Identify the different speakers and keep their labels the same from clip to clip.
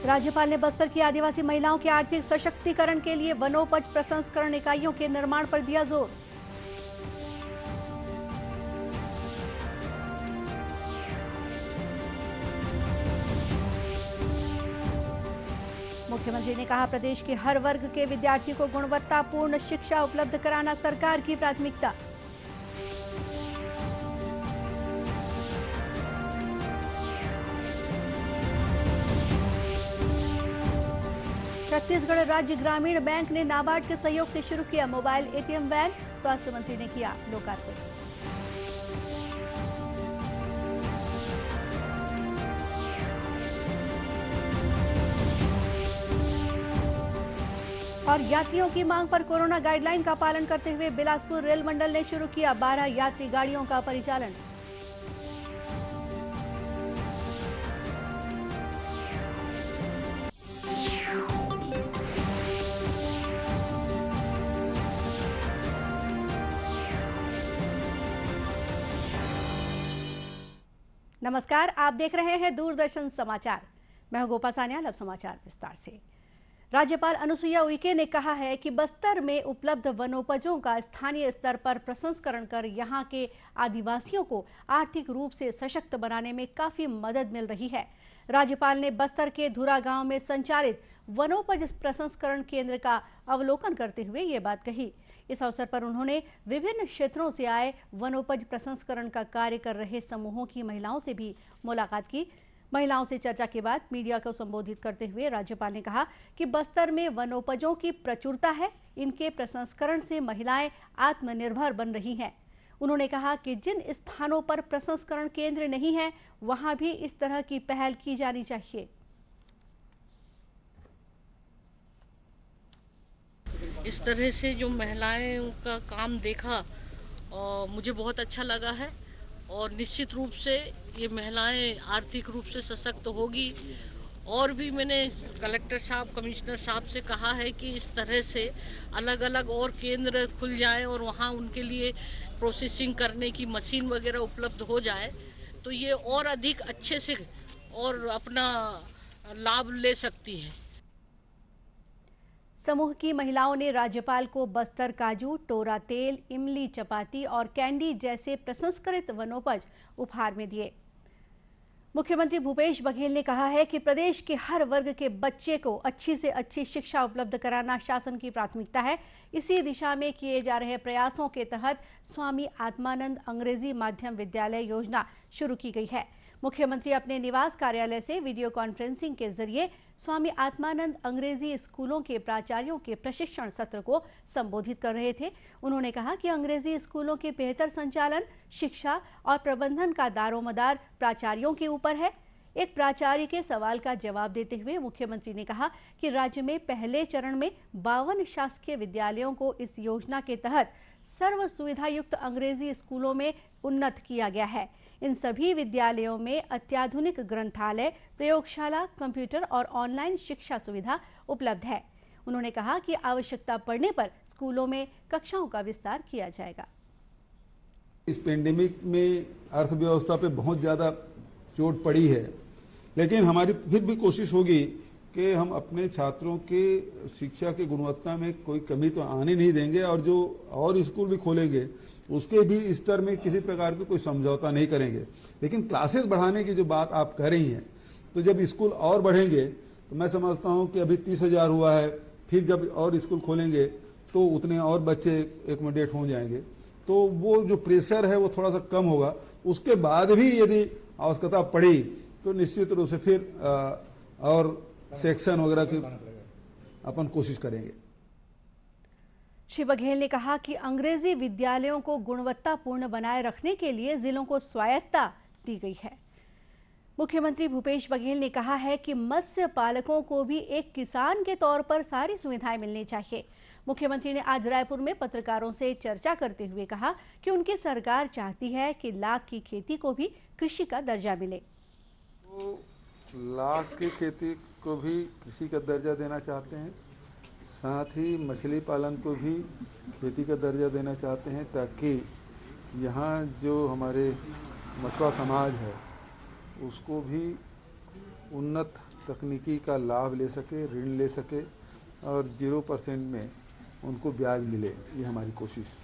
Speaker 1: राज्यपाल ने बस्तर की आदिवासी महिलाओं के आर्थिक सशक्तिकरण के लिए वनोपज प्रसंस्करण इकाइयों के निर्माण पर दिया जोर। मुख्यमंत्री ने कहा, प्रदेश के हर वर्ग के विद्यार्थियों को गुणवत्तापूर्ण शिक्षा उपलब्ध कराना सरकार की प्राथमिकता। छत्तीसगढ़ राज्य ग्रामीण बैंक ने नाबार्ड के सहयोग से शुरू किया मोबाइल एटीएम वैन। स्वास्थ्य मंत्री ने किया लोकार्पण। और यात्रियों की मांग पर कोरोना गाइडलाइन का पालन करते हुए बिलासपुर रेल मंडल ने शुरू किया 12 यात्री गाड़ियों का परिचालन। नमस्कार, आप देख रहे हैं दूरदर्शन समाचार। मैं हूं गोपा सान्याल। अब समाचार विस्तार से। राज्यपाल अनुसुईया उइके ने कहा है कि बस्तर में उपलब्ध वनोपजों का स्थानीय स्तर पर प्रसंस्करण कर यहां के आदिवासियों को आर्थिक रूप से सशक्त बनाने में काफी मदद मिल रही है। राज्यपाल ने बस्तर के धुरा गांव में संचालित वनोपज प्रसंस्करण केंद्र का अवलोकन करते हुए ये बात कही। इस अवसर पर उन्होंने विभिन्न क्षेत्रों से आए वनोपज प्रसंस्करण का कार्य कर रहे समूहों की महिलाओं से भी मुलाकात की। महिलाओं से चर्चा के बाद मीडिया को संबोधित करते हुए राज्यपाल ने कहा कि बस्तर में वनोपजों की प्रचुरता है। इनके प्रसंस्करण से महिलाएं आत्मनिर्भर बन रही हैं। उन्होंने कहा कि जिन स्थानों पर प्रसंस्करण केंद्र नहीं है, वहां भी इस तरह की पहल की जानी चाहिए।
Speaker 2: इस तरह से जो महिलाएं का काम देखा और मुझे बहुत अच्छा लगा है और निश्चित रूप से ये महिलाएं आर्थिक रूप से सशक्त होगी। और भी मैंने कलेक्टर साहब, कमिश्नर साहब से कहा है कि इस तरह से अलग अलग और केंद्र खुल जाएं और वहाँ उनके लिए प्रोसेसिंग करने की मशीन वगैरह उपलब्ध हो जाए तो ये और अधिक अच्छे से और अपना लाभ ले सकती है।
Speaker 1: समूह की महिलाओं ने राज्यपाल को बस्तर काजू, टोरा तेल, इमली चपाती और कैंडी जैसे प्रसंस्करित वनोपज उपहार में दिए। मुख्यमंत्री भूपेश बघेल ने कहा है कि प्रदेश के हर वर्ग के बच्चे को अच्छी से अच्छी शिक्षा उपलब्ध कराना शासन की प्राथमिकता है। इसी दिशा में किए जा रहे प्रयासों के तहत स्वामी आत्मानंद अंग्रेजी माध्यम विद्यालय योजना शुरू की गई है। मुख्यमंत्री अपने निवास कार्यालय से वीडियो कॉन्फ्रेंसिंग के जरिए स्वामी आत्मानंद अंग्रेजी स्कूलों के प्राचार्यों के प्रशिक्षण सत्र को संबोधित कर रहे थे। उन्होंने कहा कि अंग्रेजी स्कूलों के बेहतर संचालन, शिक्षा और प्रबंधन का दारोमदार प्राचार्यों के ऊपर है। एक प्राचार्य के सवाल का जवाब देते हुए मुख्यमंत्री ने कहा कि राज्य में पहले चरण में 52 शासकीय विद्यालयों को इस योजना के तहत सर्व सुविधा युक्त अंग्रेजी स्कूलों में उन्नत किया गया है। इन सभी विद्यालयों में अत्याधुनिक ग्रंथालय, प्रयोगशाला, कंप्यूटर और ऑनलाइन शिक्षा सुविधा उपलब्ध है। उन्होंने कहा कि आवश्यकता पड़ने पर स्कूलों में कक्षाओं का विस्तार किया जाएगा।
Speaker 3: इस पेंडेमिक में अर्थव्यवस्था पे बहुत ज़्यादा चोट पड़ी है, लेकिन हमारी फिर भी कोशिश होगी कि हम अपने छात्रों के शिक्षा की गुणवत्ता में कोई कमी तो आने नहीं देंगे और जो और स्कूल भी खोलेंगे उसके भी स्तर में किसी प्रकार की कोई समझौता नहीं करेंगे। लेकिन क्लासेस बढ़ाने की जो बात आप कह रही हैं, तो जब स्कूल और बढ़ेंगे तो मैं समझता हूं कि अभी 30,000 हुआ है, फिर जब और स्कूल खोलेंगे तो उतने और बच्चे एकोमोडेट हो जाएंगे, तो वो जो प्रेशर है वो थोड़ा सा कम होगा। उसके बाद भी यदि आवश्यकता पड़ी तो निश्चित रूप से फिर और सेक्शन वगैरह की अपन कोशिश करेंगे।
Speaker 1: श्री बघेल ने कहा कि अंग्रेजी विद्यालयों को गुणवत्तापूर्ण बनाए रखने के लिए जिलों को स्वायत्तता दी गई है। मुख्यमंत्री भूपेश बघेल ने कहा है कि मत्स्य पालकों को भी एक किसान के तौर पर सारी सुविधाएं मिलनी चाहिए। मुख्यमंत्री ने आज रायपुर में पत्रकारों से चर्चा करते हुए कहा कि उनकी सरकार चाहती है कि लाख की खेती को भी कृषि का दर्जा मिले।
Speaker 3: तो लाख की खेती को भी कृषि का दर्जा देना चाहते हैं, साथ ही मछली पालन को भी खेती का दर्जा देना चाहते हैं, ताकि यहाँ जो हमारे मछुआ समाज है उसको भी उन्नत तकनीकी का लाभ ले सके, ऋण ले सके और 0% में उनको ब्याज मिले, ये हमारी कोशिश।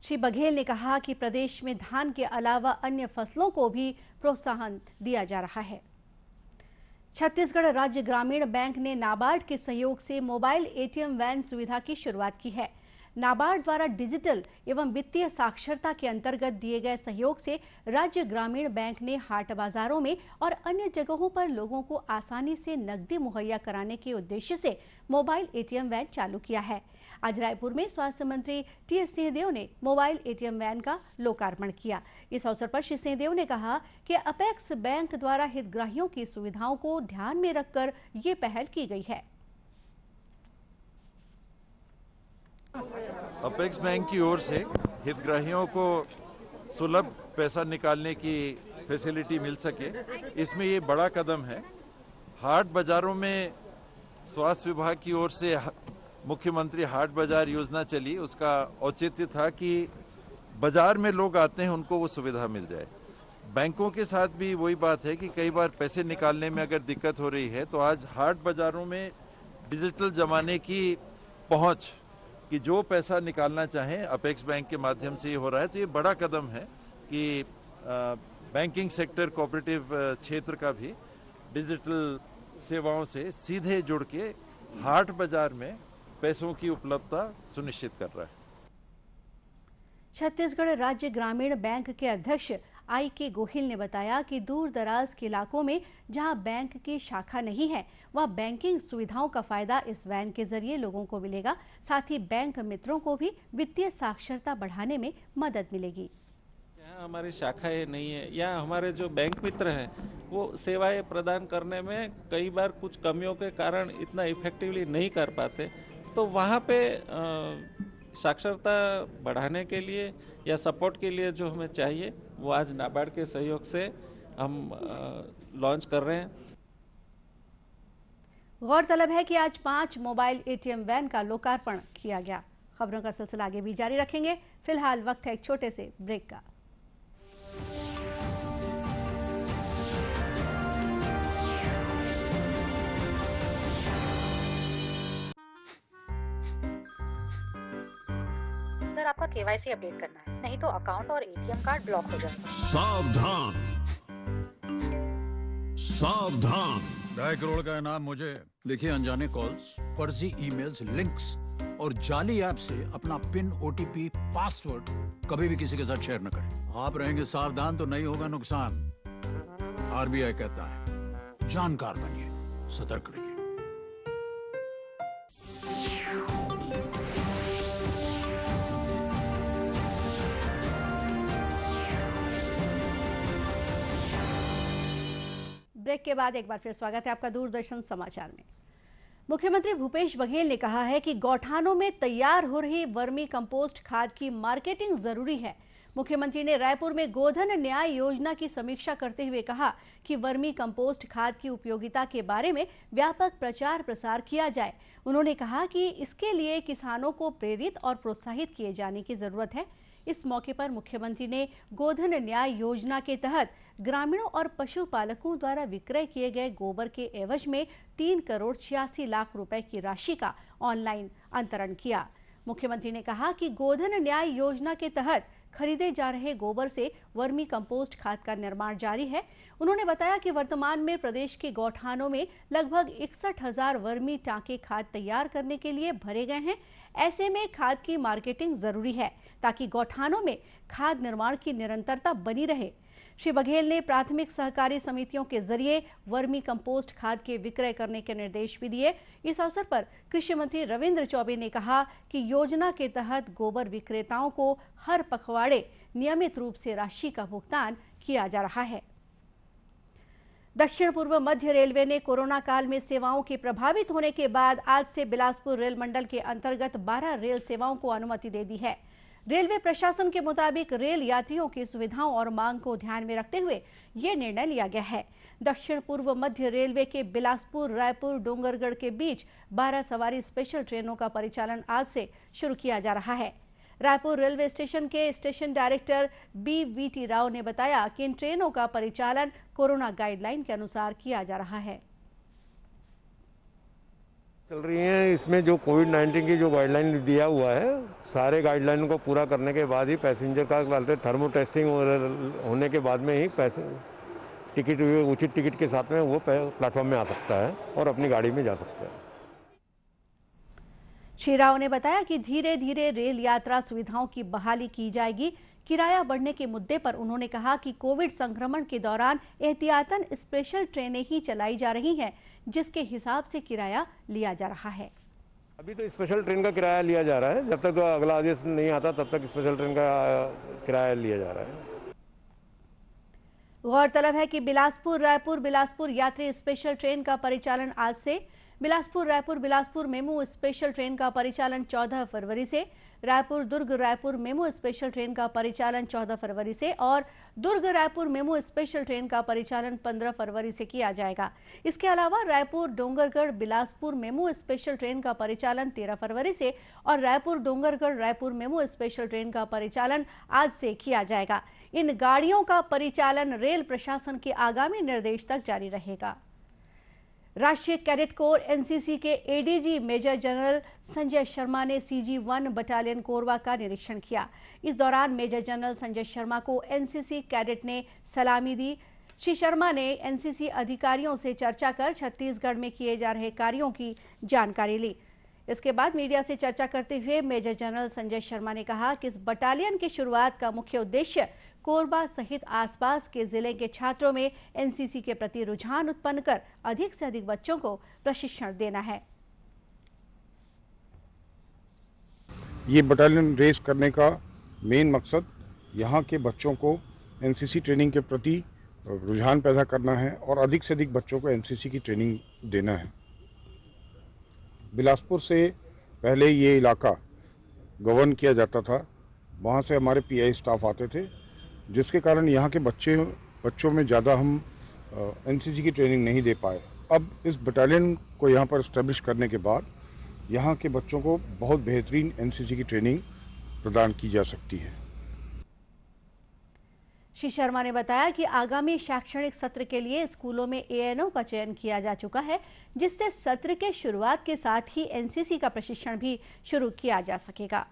Speaker 1: श्री बघेल ने कहा कि प्रदेश में धान के अलावा अन्य फसलों को भी प्रोत्साहन दिया जा रहा है। छत्तीसगढ़ राज्य ग्रामीण बैंक ने नाबार्ड के सहयोग से मोबाइल एटीएम वैन सुविधा की शुरुआत की है। नाबार्ड द्वारा डिजिटल एवं वित्तीय साक्षरता के अंतर्गत दिए गए सहयोग से राज्य ग्रामीण बैंक ने हाट बाजारों में और अन्य जगहों पर लोगों को आसानी से नकदी मुहैया कराने के उद्देश्य से मोबाइल एटीएम वैन चालू किया है। आज रायपुर में स्वास्थ्य मंत्री टी.एस. सिंहदेव ने मोबाइल एटीएम वैन का लोकार्पण किया। इस अवसर पर श्री सिंहदेव ने कहा कि अपेक्स बैंक द्वारा हितग्राहियों की सुविधाओं को ध्यान में रखकर ये पहल की गई है।
Speaker 4: अपेक्स बैंक की ओर से हितग्राहियों को सुलभ पैसा निकालने की फैसिलिटी मिल सके, इसमें ये बड़ा कदम है। हाट बाजारों में स्वास्थ्य विभाग की ओर से मुख्यमंत्री हाट बाजार योजना चली, उसका औचित्य था कि बाजार में लोग आते हैं उनको वो सुविधा मिल जाए। बैंकों के साथ भी वही बात है कि कई बार पैसे निकालने में अगर दिक्कत हो रही है तो आज हाट बाजारों में डिजिटल जमाने की पहुंच कि जो पैसा निकालना चाहें अपेक्स बैंक के माध्यम से ये हो रहा है। तो ये बड़ा कदम है कि बैंकिंग सेक्टर, कोऑपरेटिव क्षेत्र का भी डिजिटल सेवाओं से सीधे जुड़ के हाट बाजार में पैसों की उपलब्धता सुनिश्चित कर रहा है।
Speaker 1: छत्तीसगढ़ राज्य ग्रामीण बैंक के अध्यक्ष I.K. गोहिल ने बताया कि दूर दराज के इलाकों में जहां बैंक की शाखा नहीं है, वहां बैंकिंग सुविधाओं का फायदा इस वैन के जरिए लोगों को मिलेगा। साथ ही बैंक मित्रों को भी वित्तीय साक्षरता बढ़ाने में मदद मिलेगी।
Speaker 5: जहाँ हमारी शाखाएं नहीं है या हमारे जो बैंक मित्र हैं वो सेवाएं प्रदान करने में कई बार कुछ कमियों के कारण इतना इफेक्टिवली नहीं कर पाते, तो वहाँ पे साक्षरता बढ़ाने के लिए या सपोर्ट के लिए जो हमें चाहिए वो आज नाबार्ड के सहयोग से हम लॉन्च कर रहे हैं।
Speaker 1: गौरतलब है कि आज 5 मोबाइल एटीएम वैन का लोकार्पण किया गया। खबरों का सिलसिला आगे भी जारी रखेंगे। फिलहाल वक्त है एक छोटे से ब्रेक का।
Speaker 6: सर, आपका केवाईसी अपडेट करना है, नहीं तो अकाउंट और एटीएम कार्ड ब्लॉक हो जाएगा।
Speaker 7: सावधान सावधान, 2.5 करोड़ का इनाम मुझे। देखिए, अनजाने कॉल्स, फर्जी ईमेल्स, लिंक्स और जाली ऐप से अपना पिन, ओटीपी, पासवर्ड कभी भी किसी के साथ शेयर न करें। आप रहेंगे सावधान तो नहीं होगा नुकसान। आरबीआई कहता है, जानकार बनिए, सतर्क रहिए।
Speaker 1: ब्रेक के बाद एक बार फिर स्वागत है आपका दूरदर्शन समाचार में। मुख्यमंत्री भूपेश बघेल ने कहा है कि गौठानों में तैयार हो रही वर्मी कंपोस्ट खाद की मार्केटिंग जरूरी है। मुख्यमंत्री ने रायपुर में गोधन न्याय योजना की समीक्षा करते हुए कहा कि वर्मी कंपोस्ट खाद की उपयोगिता के बारे में व्यापक प्रचार प्रसार किया जाए। उन्होंने कहा कि इसके लिए किसानों को प्रेरित और प्रोत्साहित किए जाने की जरूरत है। इस मौके पर मुख्यमंत्री ने गोधन न्याय योजना के तहत ग्रामीणों और पशुपालकों द्वारा विक्रय किए गए गोबर के एवज में 3 करोड़ 86 लाख रुपए की राशि का ऑनलाइन अंतरण किया। मुख्यमंत्री ने कहा कि गोधन न्याय योजना के तहत खरीदे जा रहे गोबर से वर्मी कंपोस्ट खाद का निर्माण जारी है। उन्होंने बताया कि वर्तमान में प्रदेश के गौठानों में लगभग 61,000 वर्मी टांके खाद तैयार करने के लिए भरे गए हैं। ऐसे में खाद की मार्केटिंग जरूरी है ताकि गौठानों में खाद निर्माण की निरंतरता बनी रहे। श्री बघेल ने प्राथमिक सहकारी समितियों के जरिए वर्मी कंपोस्ट खाद के विक्रय करने के निर्देश भी दिए। इस अवसर पर कृषि मंत्री रविंद्र चौबे ने कहा कि योजना के तहत गोबर विक्रेताओं को हर पखवाड़े नियमित रूप से राशि का भुगतान किया जा रहा है। दक्षिण पूर्व मध्य रेलवे ने कोरोना काल में सेवाओं के प्रभावित होने के बाद आज से बिलासपुर रेल मंडल के अंतर्गत 12 रेल सेवाओं को अनुमति दे दी है। रेलवे प्रशासन के मुताबिक रेल यात्रियों की सुविधाओं और मांग को ध्यान में रखते हुए ये निर्णय लिया गया है। दक्षिण पूर्व मध्य रेलवे के बिलासपुर, रायपुर, डोंगरगढ़ के बीच 12 सवारी स्पेशल ट्रेनों का परिचालन आज से शुरू किया जा रहा है। रायपुर रेलवे स्टेशन के स्टेशन डायरेक्टर BVT राव ने बताया कि इन ट्रेनों का परिचालन कोरोना गाइडलाइन के अनुसार किया जा रहा है।
Speaker 8: चल रही हैं। इसमें जो कोविड-19 की जो गाइडलाइन दिया हुआ है, सारे गाइडलाइन को पूरा करने के बाद ही पैसेंजर का थर्मो टेस्टिंग होने के बाद में ही टिकट उचित टिकट के साथ में वो प्लेटफॉर्म में आ सकता है और अपनी गाड़ी में जा सकता है।
Speaker 1: श्री राव ने बताया कि धीरे धीरे रेल यात्रा सुविधाओं की बहाली की जाएगी। किराया बढ़ने के मुद्दे पर उन्होंने कहा कि कोविड संक्रमण के दौरान एहतियातन स्पेशल ट्रेनें ही चलाई जा रही हैं, जिसके हिसाब से किराया लिया जा रहा है।
Speaker 8: अभी तो स्पेशल ट्रेन का किराया लिया जा रहा है, जब तक तो अगला आदेश नहीं आता तब तक स्पेशल ट्रेन का किराया लिया जा रहा है।
Speaker 1: गौरतलब है कि बिलासपुर रायपुर बिलासपुर यात्री स्पेशल ट्रेन का परिचालन आज से, Bilaspur Raipur Bilaspur MEMU special train का परिचालन 14 फरवरी से, Raipur Durg Raipur MEMU special train का परिचालन 14 फरवरी से और Durg Raipur MEMU special train का परिचालन 15 फरवरी से किया जाएगा। इसके अलावा Raipur Dongargarh Bilaspur MEMU special train का परिचालन 13 फरवरी से और Raipur Dongargarh Raipur MEMU special train का परिचालन आज से किया जाएगा। इन गाड़ियों का परिचालन रेल प्रशासन के आगामी निर्देश तक जारी रहेगा। राष्ट्रीय कैडेट कोर एनसीसी के ADG major general Sanjay Sharma ने CG-1 बटालियन कोरबा का निरीक्षण किया। इस दौरान मेजर जनरल संजय शर्मा को एनसीसी कैडेट ने सलामी दी। श्री शर्मा ने एनसीसी अधिकारियों से चर्चा कर छत्तीसगढ़ में किए जा रहे कार्यों की जानकारी ली। इसके बाद मीडिया से चर्चा करते हुए मेजर जनरल संजय शर्मा ने कहा कि इस बटालियन की शुरुआत का मुख्य उद्देश्य कोरबा सहित आसपास के जिले के छात्रों में एनसीसी के प्रति रुझान उत्पन्न कर अधिक से अधिक बच्चों को प्रशिक्षण देना है।
Speaker 9: ये बटालियन रेस करने का मेन मकसद यहाँ के बच्चों को एनसीसी ट्रेनिंग के प्रति रुझान पैदा करना है और अधिक से अधिक बच्चों को एनसीसी की ट्रेनिंग देना है। बिलासपुर से पहले ये इलाका गवर्न किया जाता था, वहाँ से हमारे पीआई स्टाफ आते थे, जिसके कारण यहाँ के बच्चों में ज़्यादा हम एनसीसी की ट्रेनिंग नहीं दे पाए। अब इस बटालियन को यहाँ पर इस्टेब्लिश करने के बाद यहाँ के बच्चों को बहुत बेहतरीन एनसीसी की ट्रेनिंग प्रदान की जा सकती है।
Speaker 1: श्री शर्मा ने बताया कि आगामी शैक्षणिक सत्र के लिए स्कूलों में ANO का चयन किया जा चुका है, जिससे सत्र के शुरुआत के साथ ही एनसीसी का प्रशिक्षण भी शुरू किया जा सकेगा।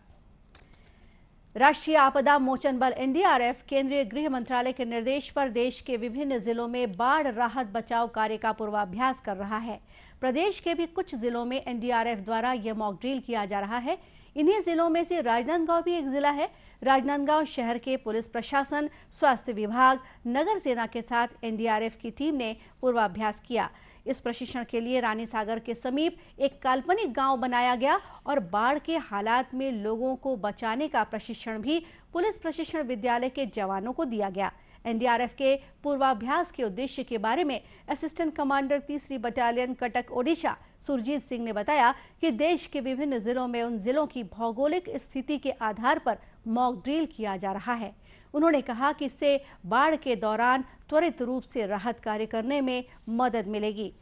Speaker 1: राष्ट्रीय आपदा मोचन बल NDRF केंद्रीय गृह मंत्रालय के निर्देश पर देश के विभिन्न जिलों में बाढ़ राहत बचाव कार्य का पूर्वाभ्यास कर रहा है। प्रदेश के भी कुछ जिलों में NDRF द्वारा यह मॉक ड्रिल किया जा रहा है। इन्हीं जिलों में से राजनांदगांव भी एक जिला है। राजनांदगांव शहर के पुलिस प्रशासन, स्वास्थ्य विभाग, नगर सेना के साथ NDRF की टीम ने पूर्वाभ्यास किया। इस प्रशिक्षण के लिए रानी सागर के समीप एक काल्पनिक गांव बनाया गया और बाढ़ के हालात में लोगों को बचाने का प्रशिक्षण भी पुलिस प्रशिक्षण विद्यालय के जवानों को दिया गया। NDRF के पूर्वाभ्यास के उद्देश्य के बारे में असिस्टेंट कमांडर 3री बटालियन कटक ओडिशा सुरजीत सिंह ने बताया कि देश के विभिन्न जिलों में उन जिलों की भौगोलिक स्थिति के आधार पर मॉक ड्रिल किया जा रहा है। उन्होंने कहा कि इससे बाढ़ के दौरान त्वरित रूप से राहत कार्य करने में मदद मिलेगी।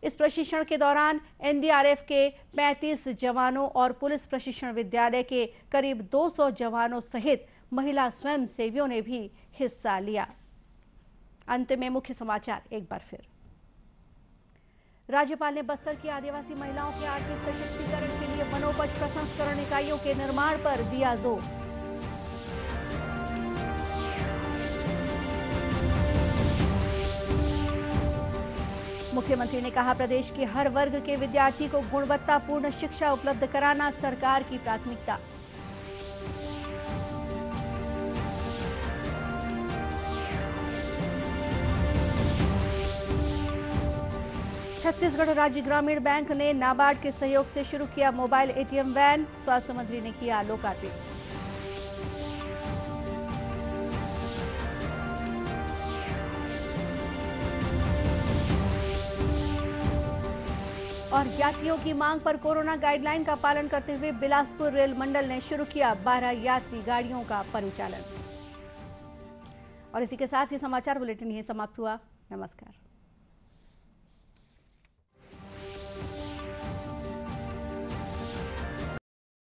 Speaker 1: इस प्रशिक्षण के दौरान NDRF के 35 जवानों और पुलिस प्रशिक्षण विद्यालय के करीब 200 जवानों सहित महिला स्वयं सेवियों ने भी हिस्सा लिया। अंत में मुख्य समाचार एक बार फिर। राज्यपाल ने बस्तर की आदिवासी महिलाओं के आर्थिक सशक्तिकरण के लिए वनोपज प्रसंस्करण इकाइयों के निर्माण पर दिया जोर। मुख्यमंत्री ने कहा, प्रदेश के हर वर्ग के विद्यार्थी को गुणवत्तापूर्ण शिक्षा उपलब्ध कराना सरकार की प्राथमिकता। छत्तीसगढ़ राज्य ग्रामीण बैंक ने नाबार्ड के सहयोग से शुरू किया मोबाइल ATM वैन। स्वास्थ्य मंत्री ने किया लोकार्पण। और यात्रियों की मांग पर कोरोना गाइडलाइन का पालन करते हुए बिलासपुर रेल मंडल ने शुरू किया 12 यात्री गाड़ियों का परिचालन। और इसी के साथ ही समाचार बुलेटिन यहीं समाप्त हुआ। नमस्कार।